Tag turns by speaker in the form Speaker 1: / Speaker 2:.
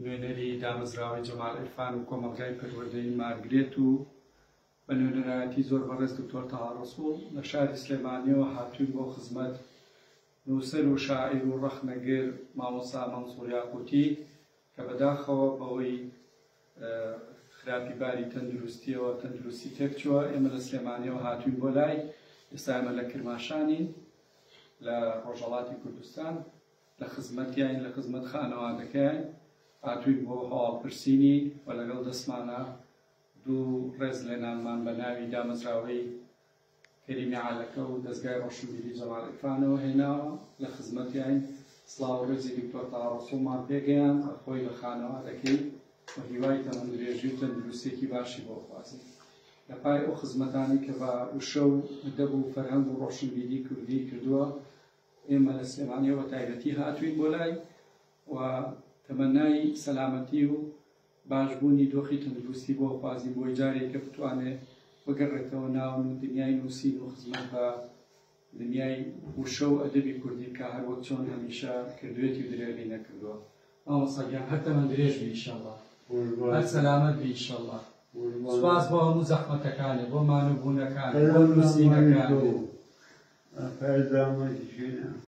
Speaker 1: نوێنەری دامەزراوەی جەمال عیرفان و کۆمەڵگای پەروەردەی مارگرێت و بە نوێنەرایەتی زۆر بەڕێز دکتۆر تەها ڕەسوڵ لە شاری سلێمانیەوە هاتووین بۆ خزمەت نووسەر و شاعیر و ڕەخنەگر مامۆستا مەنسوور یاقووتی کە بەداخەوە بەوەی خراپیباری تەندروستیەوە تەندروستی تێکچووە ئێمە لە سلێمانیەوە هاتووین بۆ لای ئێستا ئێمە لە کرماشانین لە ڕۆژهەڵاتی کوردستان لە خزمەتیان لە خزمەت خانەوادەکەیان هاتووین بۆ هەواڵپرسینی و لەگەڵ دەستمانە دوو ڕێز لێنانمان بە ناوی دامەزراوەی کەریمی عالەکە و دەستگای ڕۆشنبیری جەمال عیرفانەوە هێناوە لە خزمەتیان سڵاو و ڕێزی دکتۆر تەها ڕەسوڵمان پێگەیاند خۆی لە خانەوادەکەی و هیوای تەمەندرێژی و تەندروستێکی باشی بۆ خوازی لە پای ئەو خزمەتانی کە بە وشە و ئەدەب و فەرهەنگ و ڕۆشنبیری کوردی کردووە ئێمە لە سلێمانیەوە تایبەتی هاتووین بۆ لای و تەمەنای سەلامەتی و باشبوونی دۆخی تەندروستی بۆ خوازی بۆی جارێک کە بتوانێت بگەڕێتەوە ناو دنیای نووسین و خزمەت بە دنیای وشە و ئەدەبی کوردی کە هەروەک چۆن هەمیشە کردوێتی و درێژی نەکردووە. مامۆستاگیان هەر تەمەندرێژ بی ئینشەڵڵا، هەر سەلامەت بی ئینشەڵڵا. سوپاس بۆ هەموو زەحمەتەکانێ، بۆ مانوبوونەکان، بۆ نووسینەکان.